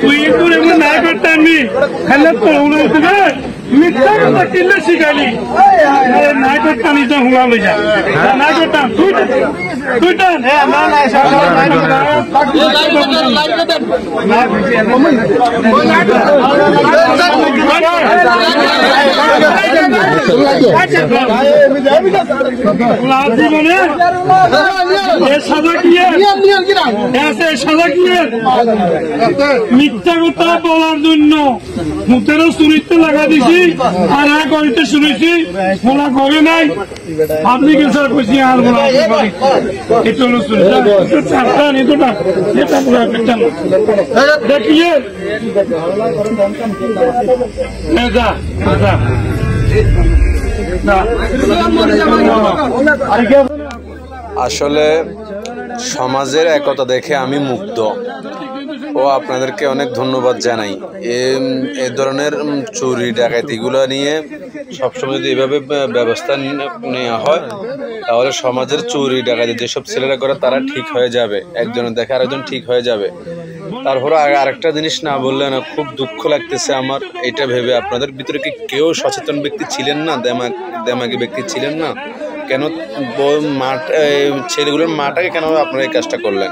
তুই না করতাম মিথ্যা কথা কিনলে শিখালি না করতাম এটা হুলা লই যা না করতাম তুইটা জীবনে সাজা কি সাজা কি মিথ্যা কথা বলার জন্য মুখেরও চুরিতে লাগা দিছি আর এক গড়িতে শুনেছি বলা করে নাই আপনি কে স্যার কইছি আর বলা এটা হলো চারটা নেতোটা এটা পুরো দেখিয়ে আসলে সমাজের একতা দেখে আমি মুগ্ধ ও আপনাদেরকে অনেক ধন্যবাদ জানাই। এই ধরনের চুরি ডাকাতিগুলো নিয়ে সবসময় যদি এইভাবে ব্যবস্থা নেওয়া হয় তাহলে সমাজের চুরি ডাকাতি যেসব ছেলেরা করে তারা ঠিক হয়ে যাবে, একজনের দেখে আরেকজন ঠিক হয়ে যাবে। তারপরে আরেকটা জিনিস না বললে না, খুব দুঃখ লাগতেছে আমার এটা ভেবে, আপনাদের ভিতরে কি কেউ সচেতন ব্যক্তি ছিলেন না, দেমাগী ব্যক্তি ছিলেন না? কেন ছেলেগুলোর মাটাকে কেন আপনারা এই কাজটা করলেন?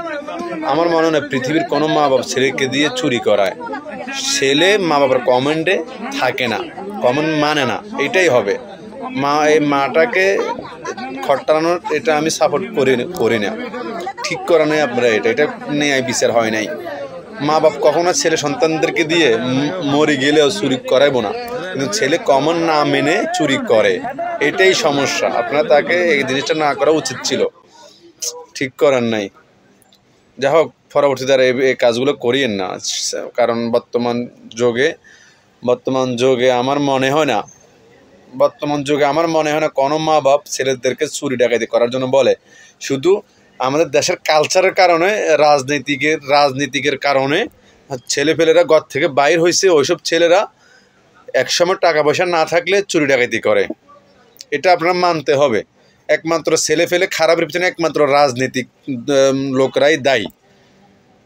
আমার মনে হয় পৃথিবীর কোনো মা বাবা ছেলেকে দিয়ে চুরি করায়, ছেলে মা বাবার কমেন্টে থাকে না, কমেন্ট মানে না, এটাই হবে। এই মাটাকে খট্টানোর এটা আমি সাপোর্ট করি না, ঠিক করা নেই আপনারা, এটা নিয়ে বিচার হয় নাই। মা বাপ কখনো ছেলে সন্তানদেরকে দিয়ে মরে গেলেও চুরি করাইব না, কিন্তু ছেলে কমন না মেনে চুরি করে, এটাই সমস্যা। আপনারা তাকে এই জিনিসটা না করা উচিত ছিল, ঠিক করার নাই। যাই হোক, পরবর্তীতে আর এই কাজগুলো করিয়েন না, কারণ বর্তমান যুগে আমার মনে হয় না কোনো মা বাপ ছেলেদেরকে চুরি ডাকাতি করার জন্য বলে। শুধু আমাদের দেশের কালচারের কারণে, রাজনীতিকের কারণে ছেলেপেলেরা ঘর থেকে বাইর হয়েছে, ওইসব ছেলেরা একসময় টাকা পয়সা না থাকলে চুরি ডাকাতি করে, এটা আপনারা মানতে হবে। একমাত্র ছেলেপেলে খারাপের পিছনে একমাত্র রাজনীতিক লোকরাই দায়ী,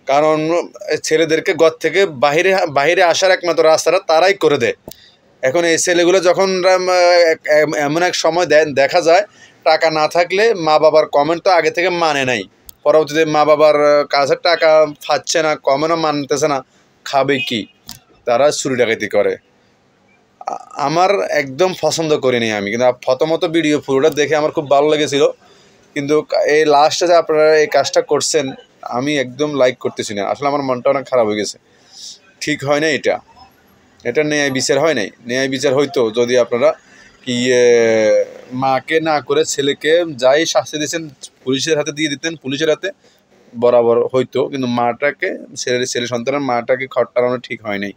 কারণ ছেলেদেরকে ঘর থেকে বাহিরে আসার একমাত্র রাস্তাটা তারাই করে দেয়। এখন এই ছেলেগুলো যখন এমন এক সময় দেখা যায় টাকা না থাকলে মা বাবার কমেন্ট তো আগে থেকে মানে নাই, পরবর্তীতে মা বাবার কাছে টাকা পাচ্ছে না, কমেন্টও মানতেছে না, খাবে কি? তারা চুরি ডাকাতি করে। আমার একদম পছন্দ করিনি আমি, কিন্তু প্রথমত ভিডিও পুরোটা দেখে আমার খুব ভালো লেগেছিল, কিন্তু এই লাস্টে যে আপনারা এই কাজটা করছেন আমি একদম লাইক করতেছি না। আসলে আমার মনটা অনেক খারাপ হয়ে গেছে, ঠিক হয় না, এটা ন্যায় বিচার হয় নাই। ন্যায় বিচার হইতো যদি আপনারা মাকে না করে ছেলেকে যাই শাস্তি দিয়েছেন পুলিশের হাতে দিয়ে দিতেন, পুলিশের হাতে বরাবর হইতো, কিন্তু মাটাকে ছেলে সন্তানের মাটাকে খট্টানো ঠিক হয় নাই।